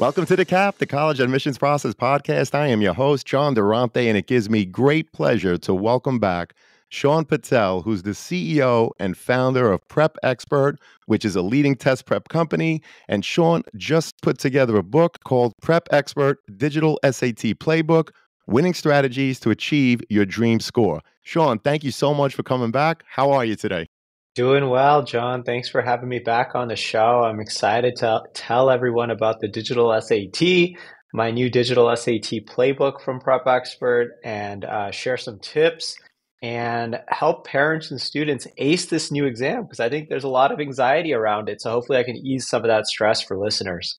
Welcome to the CAP, the College Admissions Process Podcast. I am your host, John Durante, and it gives me great pleasure to welcome back Shaan Patel, who's the CEO and founder of Prep Expert, which is a leading test prep company. And Shaan just put together a book called Prep Expert Digital SAT Playbook, Winning Strategies to Achieve Your Dream Score. Shaan, thank you so much for coming back. How are you today? Doing well, John. Thanks for having me back on the show. I'm excited to tell everyone about the digital SAT, my new digital SAT playbook from Prep Expert, and share some tips and help parents and students ace this new exam because I think there's a lot of anxiety around it. So hopefully I can ease some of that stress for listeners.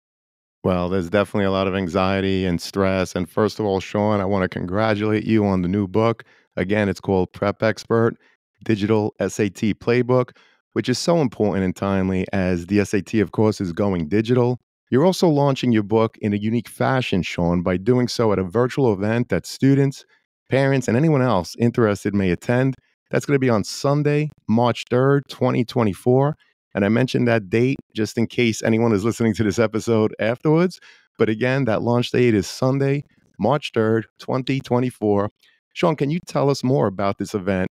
Well, there's definitely a lot of anxiety and stress. And first of all, Shaan, I want to congratulate you on the new book. Again, it's called Prep Expert Digital SAT Playbook, which is so important and timely as the SAT, of course, is going digital. You're also launching your book in a unique fashion, Shaan, by doing so at a virtual event that students, parents, and anyone else interested may attend. That's going to be on Sunday, March 3rd, 2024. And I mentioned that date just in case anyone is listening to this episode afterwards. But again, that launch date is Sunday, March 3rd, 2024. Shaan, can you tell us more about this event?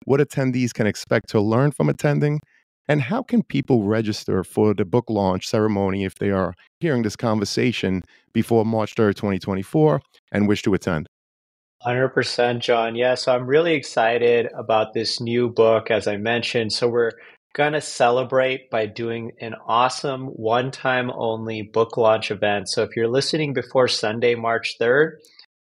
What attendees can expect to learn from attending? And how can people register for the book launch ceremony if they are hearing this conversation before March 3rd, 2024 and wish to attend? 100%, John. Yeah, so I'm really excited about this new book, as I mentioned. So we're going to celebrate by doing an awesome one-time only book launch event. So if you're listening before Sunday, March 3rd,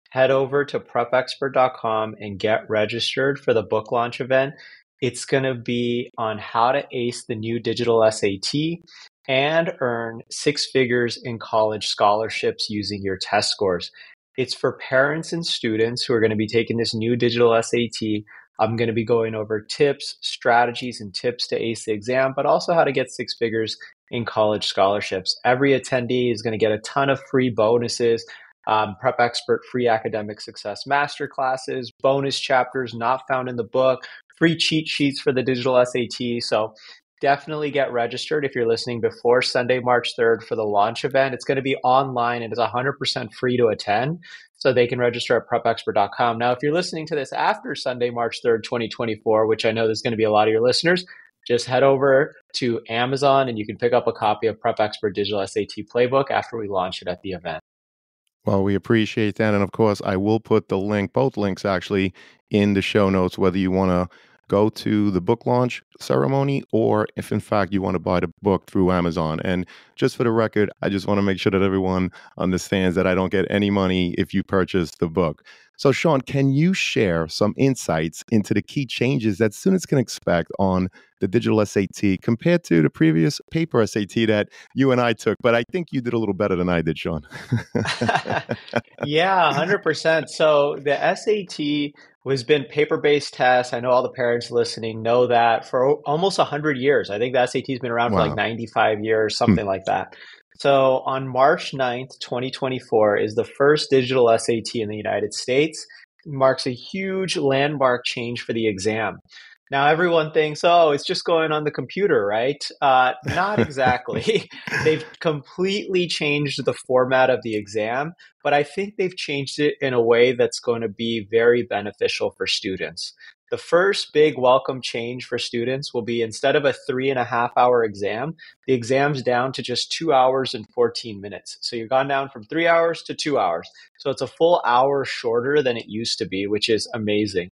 head over to prepexpert.com and get registered for the book launch event. It's going to be on how to ace the new digital SAT and earn six figures in college scholarships using your test scores. It's for parents and students who are going to be taking this new digital SAT. I'm going to be going over tips, strategies, and tips to ace the exam, but also how to get six figures in college scholarships. Every attendee is going to get a ton of free bonuses. Prep Expert free academic success masterclasses, bonus chapters not found in the book, free cheat sheets for the digital SAT. So definitely get registered if you're listening before Sunday, March 3rd for the launch event. It's going to be online and it's 100% free to attend. So they can register at prepexpert.com. Now, if you're listening to this after Sunday, March 3rd, 2024, which I know there's going to be a lot of your listeners, just head over to Amazon and you can pick up a copy of Prep Expert Digital SAT Playbook after we launch it at the event. Well, we appreciate that. And of course, I will put the link, both links actually, in the show notes, whether you want to go to the book launch ceremony or if in fact you want to buy the book through Amazon. And just for the record, I just want to make sure that everyone understands that I don't get any money if you purchase the book. So Shaan, can you share some insights into the key changes that students can expect on the digital SAT compared to the previous paper SAT that you and I took? But I think you did a little better than I did, Shaan. Yeah, 100%. So the SAT has been paper-based tests. I know all the parents listening know that for almost 100 years. I think the SAT has been around for like 95 years, something like that. So on March 9th, 2024 is the first digital SAT in the United States. It marks a huge landmark change for the exam. Now everyone thinks, oh, it's just going on the computer, right? Not exactly. They've completely changed the format of the exam, but I think they've changed it in a way that's going to be very beneficial for students. The first big welcome change for students will be instead of a 3.5 hour exam, the exam's down to just 2 hours and 14 minutes. So you've gone down from 3 hours to 2 hours. So it's a full hour shorter than it used to be, which is amazing.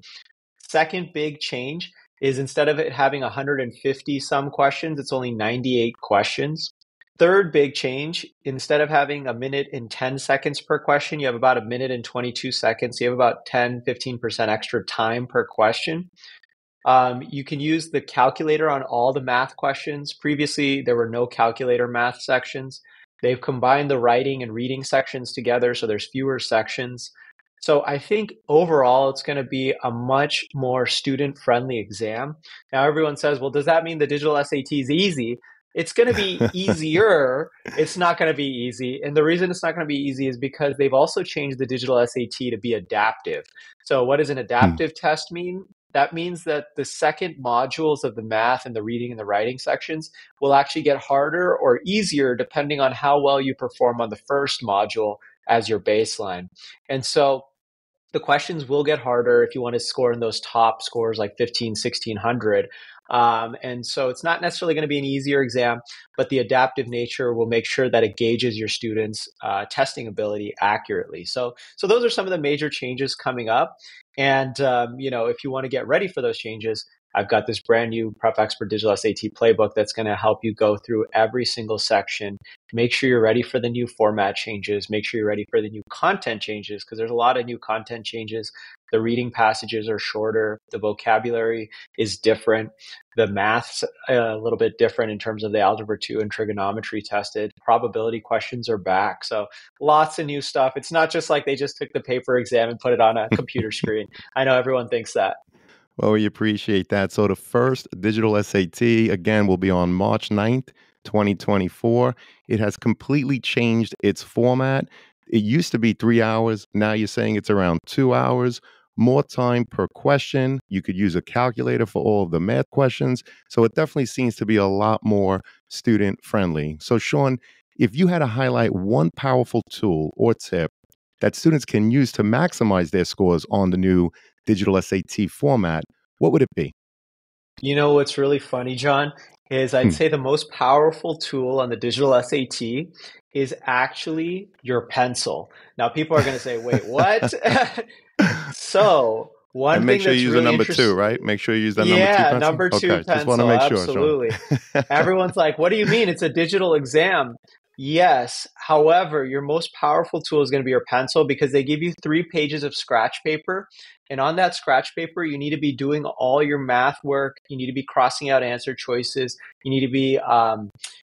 Second big change is instead of it having 150 some questions, it's only 98 questions. Third big change, instead of having a minute and 10 seconds per question, you have about a minute and 22 seconds. You have about 10-15% extra time per question. You can use the calculator on all the math questions. Previously, there were no calculator math sections. They've combined the writing and reading sections together, so there's fewer sections. So I think overall, it's going to be a much more student-friendly exam. Now, everyone says, well, does that mean the digital SAT is easy? It's going to be easier. It's not going to be easy. And the reason it's not going to be easy is because they've also changed the digital SAT to be adaptive. So what does an adaptive test mean? that means that the second modules of the math and the reading and the writing sections will actually get harder or easier depending on how well you perform on the first module as your baseline. And so the questions will get harder if you want to score in those top scores like 15, 1600. And so it's not necessarily going to be an easier exam, but the adaptive nature will make sure that it gauges your students' testing ability accurately. So those are some of the major changes coming up. And if you want to get ready for those changes, I've got this brand new Prep Expert Digital SAT playbook that's going to help you go through every single section. Make sure you're ready for the new format changes. Make sure you're ready for the new content changes, because there's a lot of new content changes. The reading passages are shorter. The vocabulary is different. The math's a little bit different in terms of the Algebra 2 and trigonometry tested. Probability questions are back. So lots of new stuff. It's not just like they just took the paper exam and put it on a computer screen. I know everyone thinks that. Well, we appreciate that. So the first digital SAT, again, will be on March 9th, 2024. It has completely changed its format. It used to be 3 hours. Now you're saying it's around 2 hours. More time per question. You could use a calculator for all of the math questions. So it definitely seems to be a lot more student friendly. So Shaan, if you had to highlight one powerful tool or tip that students can use to maximize their scores on the new digital SAT format, what would it be? You know what's really funny, John, is I'd Hmm. say the most powerful tool on the digital SAT is actually your pencil. Now, people are going to say, wait, what? So, one And make thing sure you that's use a really number two, interesting. right? Make sure you use that number two Yeah, pencil. number two Okay, just want to pencil. make sure, Shaan. Absolutely. Everyone's like, what do you mean? It's a digital exam. Yes. However, your most powerful tool is going to be your pencil, because they give you 3 pages of scratch paper. And on that scratch paper, you need to be doing all your math work. You need to be crossing out answer choices. You need to be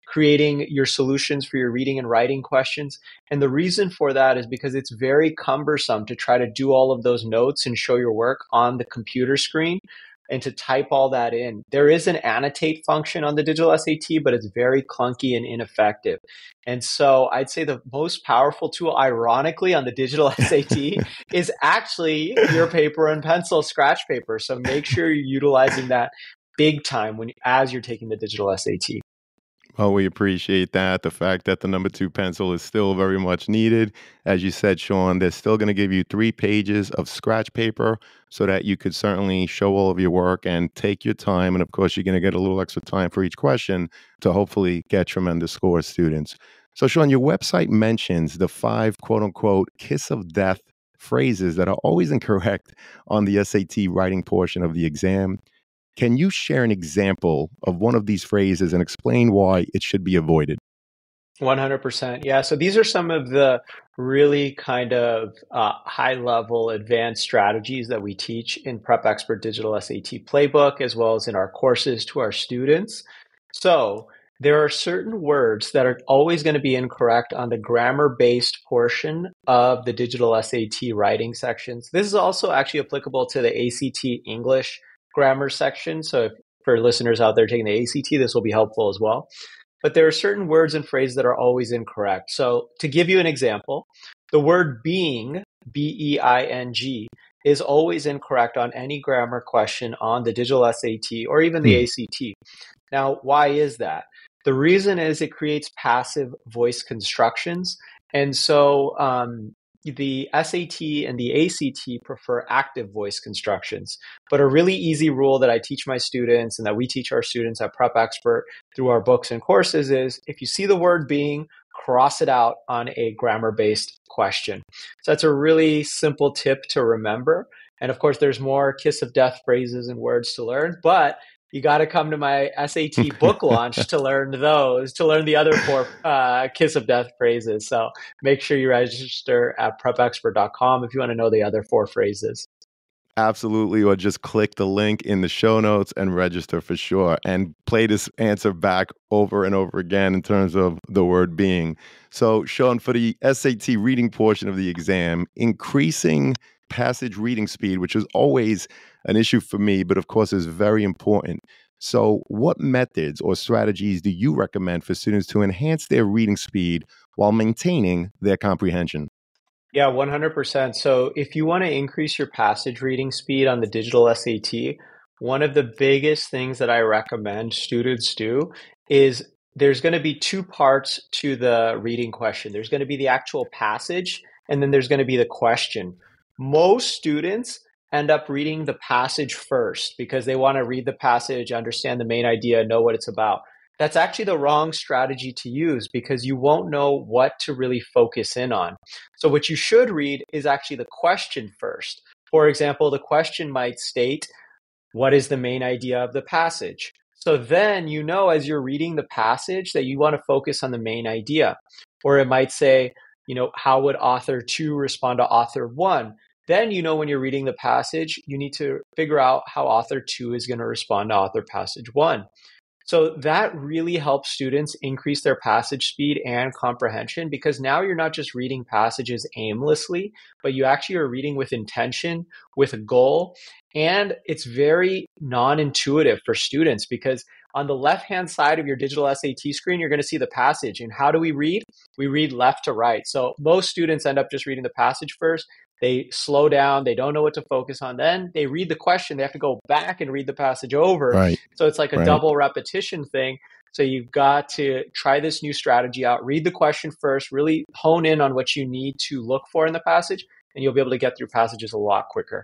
creating your solutions for your reading and writing questions. And the reason for that is because it's very cumbersome to try to do all of those notes and show your work on the computer screen and to type all that in. There is an annotate function on the digital SAT, but it's very clunky and ineffective. And so I'd say the most powerful tool, ironically, on the digital SAT is actually your paper and pencil scratch paper. So make sure you're utilizing that big time as you're taking the digital SAT. Well, we appreciate that. The fact that the number two pencil is still very much needed. As you said, Shaan, they're still going to give you 3 pages of scratch paper so that you could certainly show all of your work and take your time. And of course, you're going to get a little extra time for each question to hopefully get tremendous scores, students. So, Shaan, your website mentions the 5 quote unquote kiss of death phrases that are always incorrect on the SAT writing portion of the exam. Can you share an example of one of these phrases and explain why it should be avoided? 100%. Yeah. So these are some of the really kind of high level advanced strategies that we teach in Prep Expert Digital SAT Playbook, as well as in our courses to our students. So there are certain words that are always going to be incorrect on the grammar based portion of the digital SAT writing sections. This is also actually applicable to the ACT English grammar section. So if, for listeners out there taking the ACT, this will be helpful as well. But there are certain words and phrases that are always incorrect. So to give you an example, the word being, BEING, is always incorrect on any grammar question on the digital SAT or even the Hmm. ACT. Now, why is that? The reason is it creates passive voice constructions. And so the SAT and the ACT prefer active voice constructions. But a really easy rule that I teach my students and that we teach our students at Prep Expert through our books and courses is if you see the word being, cross it out on a grammar-based question. So that's a really simple tip to remember. And of course, there's more kiss of death phrases and words to learn, but you got to come to my SAT book launch to learn those, to learn the other 4 kiss of death phrases. So make sure you register at prepexpert.com if you want to know the other 4 phrases. Absolutely, or just click the link in the show notes and register for sure. And play this answer back over and over again in terms of the word being. So, Shaan, for the SAT reading portion of the exam, increasing passage reading speed, which is always an issue for me, but of course is very important. So, what methods or strategies do you recommend for students to enhance their reading speed while maintaining their comprehension? Yeah, 100%. So if you want to increase your passage reading speed on the digital SAT, one of the biggest things that I recommend students do is there's going to be two parts to the reading question. There's going to be the actual passage, and then there's going to be the question. Most students end up reading the passage first because they want to read the passage, understand the main idea, know what it's about. That's actually the wrong strategy to use because you won't know what to really focus in on. So what you should read is actually the question first. For example, the question might state, what is the main idea of the passage? So then you know as you're reading the passage that you want to focus on the main idea. Or it might say, how would author two respond to author one? Then you know when you're reading the passage, you need to figure out how author two is going to respond to author passage one. So that really helps students increase their passage speed and comprehension because now you're not just reading passages aimlessly, but you actually are reading with intention, with a goal. And it's very non intuitive for students because on the left hand side of your digital SAT screen, you're going to see the passage. And how do we read? We read left to right. So most students end up just reading the passage first. They slow down, they don't know what to focus on. Then they read the question, they have to go back and read the passage over, Right, so it's like a right. double repetition thing. So you've got to try this new strategy out. Read the question first, really hone in on what you need to look for in the passage, and you'll be able to get through passages a lot quicker.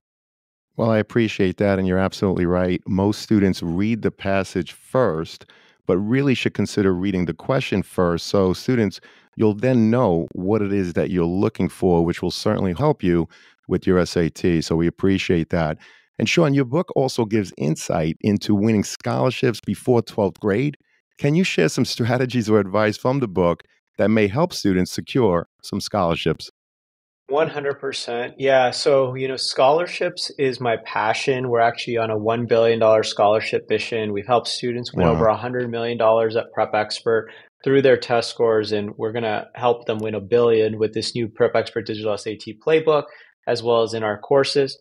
Well, I appreciate that, and you're absolutely right. Most students read the passage first, but really should consider reading the question first. So, students, you'll then know what it is that you're looking for, which will certainly help you with your SAT. So, we appreciate that. And Sean, your book also gives insight into winning scholarships before 12th grade. Can you share some strategies or advice from the book that may help students secure some scholarships? 100%. Yeah. So, scholarships is my passion. We're actually on a $1 billion scholarship mission. We've helped students win over Wow. $100 million at Prep Expert through their test scores, and we're going to help them win a billion with this new Prep Expert Digital SAT playbook, as well as in our courses.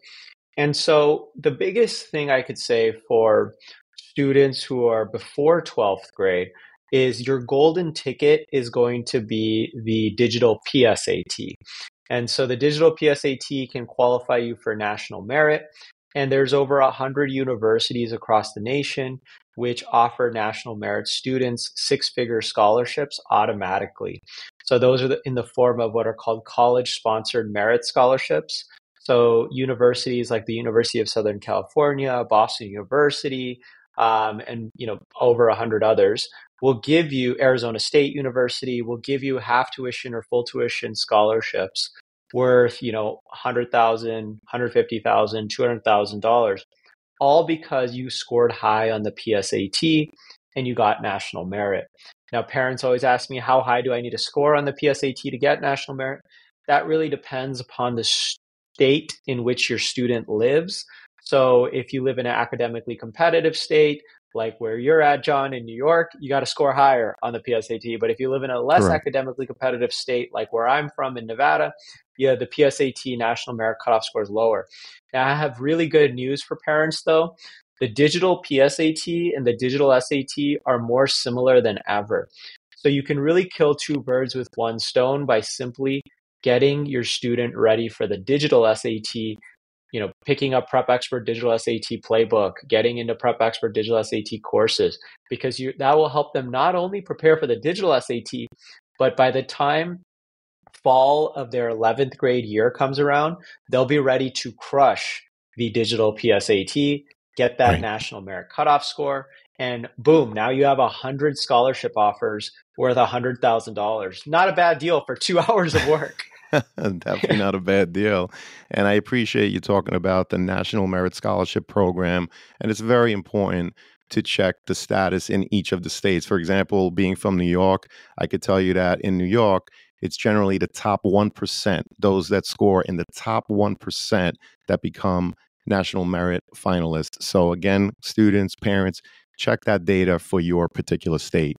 And so, the biggest thing I could say for students who are before 12th grade is your golden ticket is going to be the digital PSAT. And so the digital PSAT can qualify you for national merit. And there's over 100 universities across the nation which offer national merit students six-figure scholarships automatically. So those are in the form of what are called college-sponsored merit scholarships. So universities like the University of Southern California, Boston University, and over 100 others will give you, Arizona State University will give you half tuition or full tuition scholarships worth, 100,000, 150,000, $200,000, all because you scored high on the PSAT and you got national merit. Now, parents always ask me, how high do I need to score on the PSAT to get national merit? That really depends upon the state in which your student lives. So if you live in an academically competitive state, like where you're at, John, in New York, you got to score higher on the PSAT. But if you live in a less Correct. academically competitive state, like where I'm from in Nevada, yeah, the PSAT national merit cutoff score is lower. Now, I have really good news for parents, though. The digital PSAT and the digital SAT are more similar than ever. So you can really kill two birds with one stone by simply getting your student ready for the digital SAT, picking up Prep Expert Digital SAT playbook, getting into Prep Expert Digital SAT courses, because that will help them not only prepare for the digital SAT, but by the time fall of their 11th grade year comes around, they'll be ready to crush the digital PSAT, get that Right. national merit cutoff score, and boom, now you have 100 scholarship offers worth $100,000. Not a bad deal for 2 hours of work. Definitely not a bad deal. And I appreciate you talking about the National Merit Scholarship Program. And it's very important to check the status in each of the states. For example, being from New York, I could tell you that in New York, it's generally the top 1%, those that score in the top 1% that become National Merit finalists. So, again, students, parents, check that data for your particular state.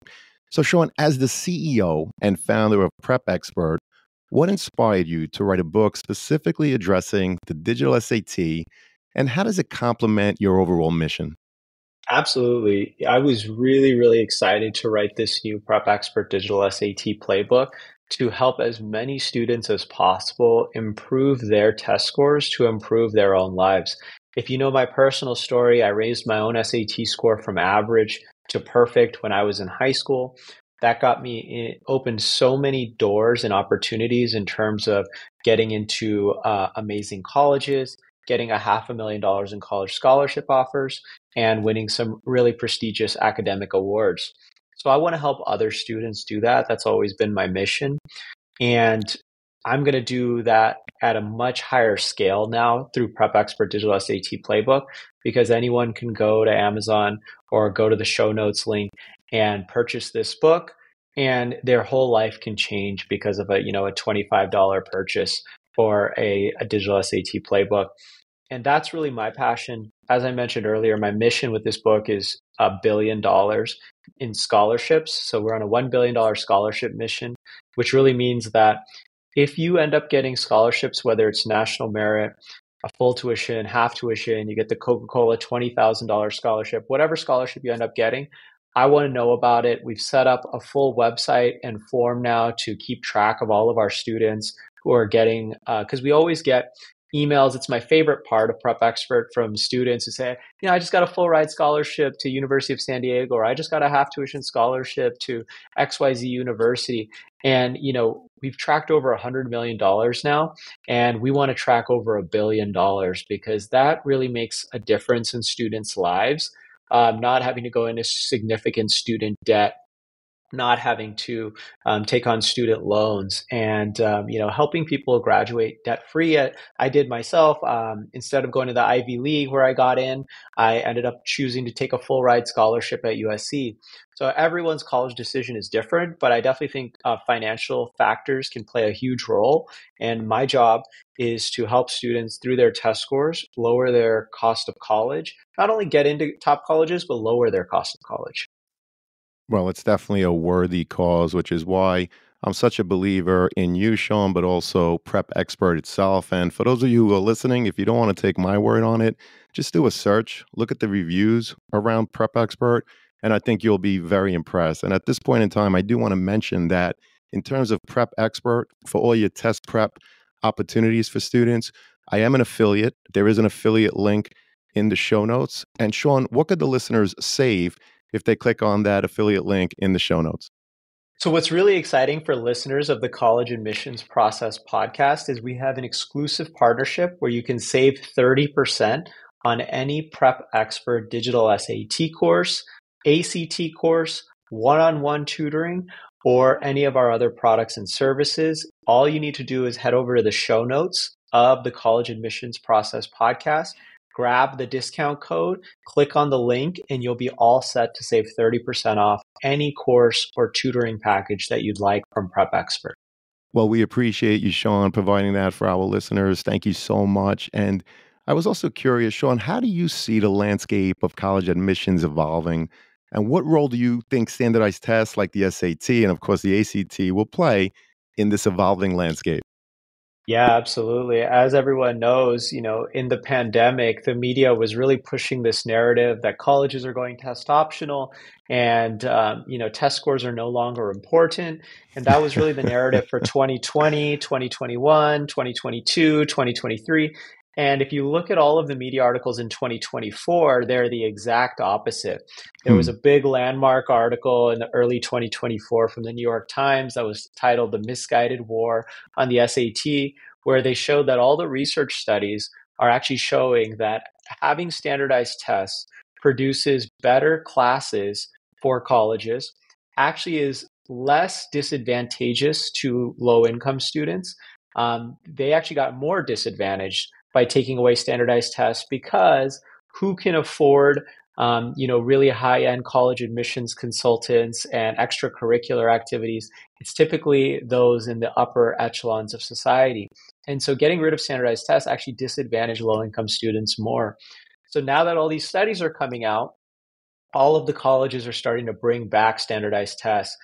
So, Sean, as the CEO and founder of Prep Expert, what inspired you to write a book specifically addressing the digital SAT, and how does it complement your overall mission? Absolutely. I was really, really excited to write this new Prep Expert Digital SAT playbook to help as many students as possible improve their test scores to improve their own lives. If you know my personal story, I raised my own SAT score from average to perfect when I was in high school. That got me opened so many doors and opportunities in terms of getting into amazing colleges, getting $500,000 in college scholarship offers, and winning some really prestigious academic awards. So I want to help other students do that. That's always been my mission. And I'm going to do that at a much higher scale now through Prep Expert Digital SAT Playbook, because anyone can go to Amazon or go to the show notes link and purchase this book, and their whole life can change because of a $25 purchase for a digital SAT playbook. And that's really my passion. As I mentioned earlier, my mission with this book is $1 billion in scholarships. So we're on a $1 billion scholarship mission, which really means that if you end up getting scholarships, whether it's national merit, a full tuition, half tuition, you get the Coca-Cola $20,000 scholarship, whatever scholarship you end up getting, I want to know about it. We've set up a full website and form now to keep track of all of our students who are getting, because we always get emails. It's my favorite part of Prep Expert, from students who say, I just got a full ride scholarship to University of San Diego, or I just got a half tuition scholarship to XYZ University. And, we've tracked over $100 million now, and we want to track over $1 billion, because that really makes a difference in students' lives. Not having to go into significant student debt, not having to take on student loans, and helping people graduate debt free. I did myself. Instead of going to the Ivy League where I got in, I ended up choosing to take a full ride scholarship at USC. So everyone's college decision is different, but I definitely think financial factors can play a huge role. And my job is to help students through their test scores lower their cost of college, not only get into top colleges, but lower their cost of college. Well, it's definitely a worthy cause, which is why I'm such a believer in you, Sean, but also Prep Expert itself. And for those of you who are listening, if you don't want to take my word on it, just do a search, look at the reviews around Prep Expert, and I think you'll be very impressed. And at this point in time, I do want to mention that in terms of Prep Expert, for all your test prep opportunities for students, I am an affiliate. There is an affiliate link in the show notes. And Sean, what could the listeners save if they click on that affiliate link in the show notes? So, what's really exciting for listeners of the College Admissions Process podcast is we have an exclusive partnership where you can save 30% on any Prep Expert digital SAT course, ACT course, one on one tutoring, or any of our other products and services. All you need to do is head over to the show notes of the College Admissions Process podcast, grab the discount code, click on the link, and you'll be all set to save 30% off any course or tutoring package that you'd like from Prep Expert. Well, we appreciate you, Sean, providing that for our listeners. Thank you so much. And I was also curious, Sean, how do you see the landscape of college admissions evolving? And what role do you think standardized tests like the SAT and, of course, the ACT will play in this evolving landscape? Yeah, absolutely. As everyone knows, in the pandemic, the media was really pushing this narrative that colleges are going test optional, and, test scores are no longer important. And that was really the narrative for 2020, 2021, 2022, 2023. And if you look at all of the media articles in 2024, they're the exact opposite. There was Hmm. a big landmark article in the early 2024 from the New York Times that was titled "The Misguided War on the SAT," where they showed that all the research studies are actually showing that having standardized tests produces better classes for colleges, actually is less disadvantageous to low income students. They actually got more disadvantaged by taking away standardized tests, because who can afford really high-end college admissions consultants and extracurricular activities? It's typically those in the upper echelons of society. And so getting rid of standardized tests actually disadvantage low-income students more. So now that all these studies are coming out, all of the colleges are starting to bring back standardized tests.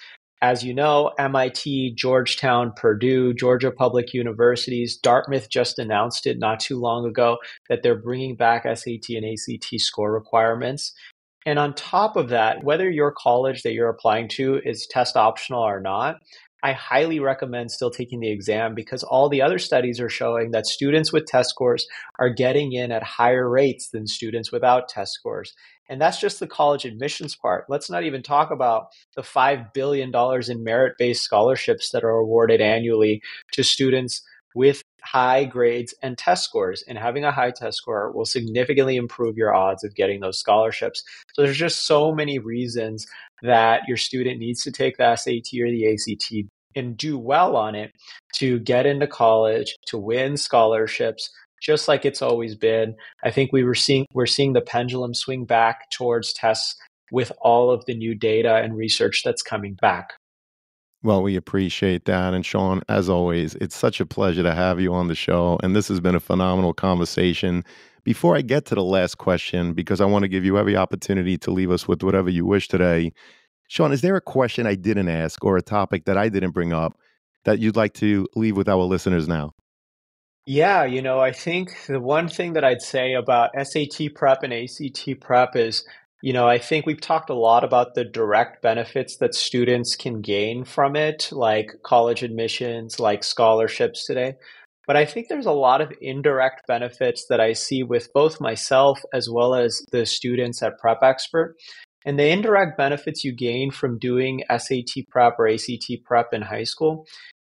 As you know, MIT, Georgetown, Purdue, Georgia Public Universities, Dartmouth just announced it not too long ago that they're bringing back SAT and ACT score requirements. And on top of that, whether your college that you're applying to is test optional or not, I highly recommend still taking the exam because all the other studies are showing that students with test scores are getting in at higher rates than students without test scores. And that's just the college admissions part. Let's not even talk about the $5 billion in merit based scholarships that are awarded annually to students with high grades and test scores. And having a high test score will significantly improve your odds of getting those scholarships. So there's just so many reasons that your student needs to take the SAT or the ACT and do well on it to get into college, to win scholarships, just like it's always been. I think we're seeing the pendulum swing back towards tests with all of the new data and research that's coming back. Well, we appreciate that. And Shaan, as always, it's such a pleasure to have you on the show. And this has been a phenomenal conversation. Before I get to the last question, because I want to give you every opportunity to leave us with whatever you wish today, Shaan, is there a question I didn't ask or a topic that I didn't bring up that you'd like to leave with our listeners now? Yeah, I think the one thing that I'd say about SAT prep and ACT prep is, I think we've talked a lot about the direct benefits that students can gain from it, like college admissions, like scholarships today. But I think there's a lot of indirect benefits that I see with both myself as well as the students at Prep Expert. And the indirect benefits you gain from doing SAT prep or ACT prep in high school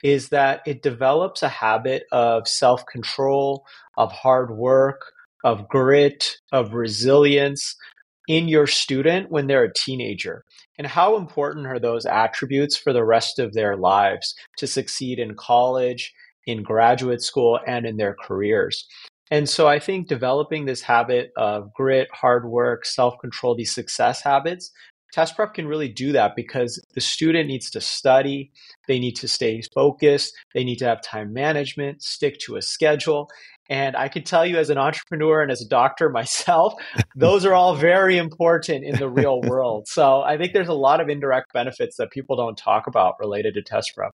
is that it develops a habit of self control, of hard work, of grit, of resilience in your student when they're a teenager. And how important are those attributes for the rest of their lives to succeed in college, in graduate school, and in their careers? And so I think developing this habit of grit, hard work, self control, these success habits, test prep can really do that because the student needs to study, they need to stay focused, they need to have time management, stick to a schedule. And I can tell you, as an entrepreneur and as a doctor myself, those are all very important in the real world. So I think there's a lot of indirect benefits that people don't talk about related to test prep.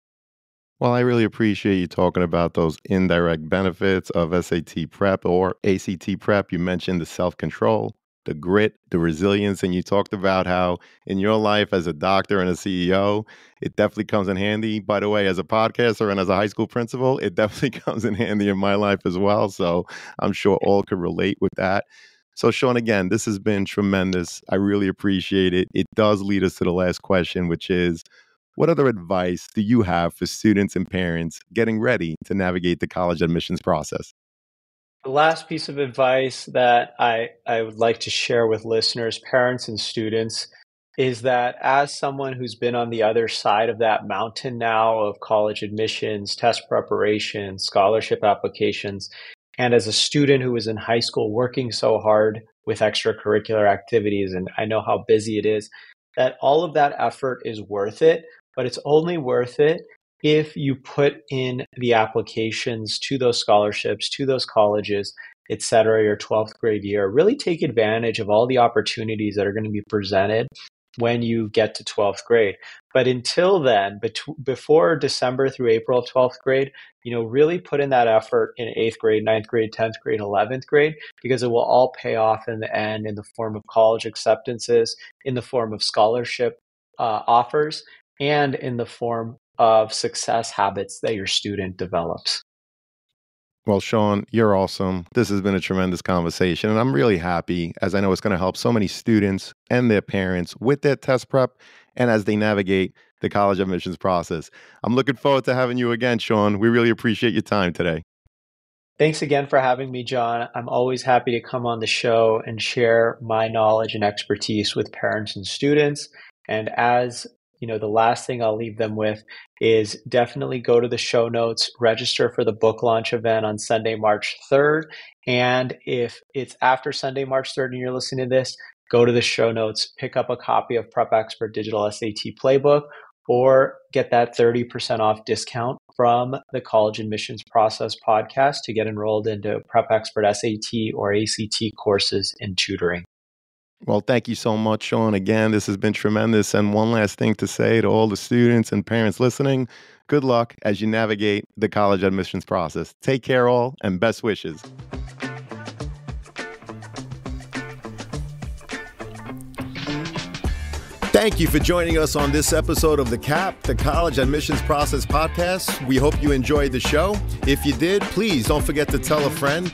Well, I really appreciate you talking about those indirect benefits of SAT prep or ACT prep. You mentioned the self control, the grit, the resilience, and you talked about how in your life as a doctor and a CEO, it definitely comes in handy. By the way, as a podcaster and as a high school principal, it definitely comes in handy in my life as well. So I'm sure all could relate with that. So, Shaan, again, this has been tremendous. I really appreciate it. It does lead us to the last question, which is, what other advice do you have for students and parents getting ready to navigate the college admissions process? The last piece of advice that I would like to share with listeners, parents, and students is that as someone who's been on the other side of that mountain now of college admissions, test preparation, scholarship applications, and as a student who was in high school working so hard with extracurricular activities, and I know how busy it is, that all of that effort is worth it, but it's only worth it if you put in the applications to those scholarships, to those colleges, et cetera, your 12th grade year, really take advantage of all the opportunities that are going to be presented when you get to 12th grade. But until then, before December through April of 12th grade, really put in that effort in 8th grade, 9th grade, 10th grade, 11th grade, because it will all pay off in the end in the form of college acceptances, in the form of scholarship offers, and in the form of success habits that your student develops. Well, Shaan, you're awesome. This has been a tremendous conversation, and I'm really happy as I know it's going to help so many students and their parents with their test prep and as they navigate the college admissions process. I'm looking forward to having you again, Shaan. We really appreciate your time today. Thanks again for having me, John. I'm always happy to come on the show and share my knowledge and expertise with parents and students. And as the last thing I'll leave them with is definitely go to the show notes, register for the book launch event on Sunday, March 3rd. And if it's after Sunday, March 3rd, and you're listening to this, go to the show notes, pick up a copy of Prep Expert Digital SAT Playbook, or get that 30% off discount from the College Admissions Process podcast to get enrolled into Prep Expert SAT or ACT courses and tutoring. Well, thank you so much, Shaan. Again, this has been tremendous. And one last thing to say to all the students and parents listening, good luck as you navigate the college admissions process. Take care all and best wishes. Thank you for joining us on this episode of the CAP, the College Admissions Process Podcast. We hope you enjoyed the show. If you did, please don't forget to tell a friend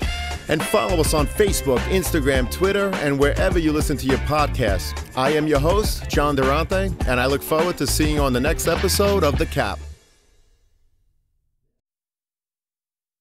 and follow us on Facebook, Instagram, Twitter, and wherever you listen to your podcasts. I am your host, John Durante, and I look forward to seeing you on the next episode of the CAP.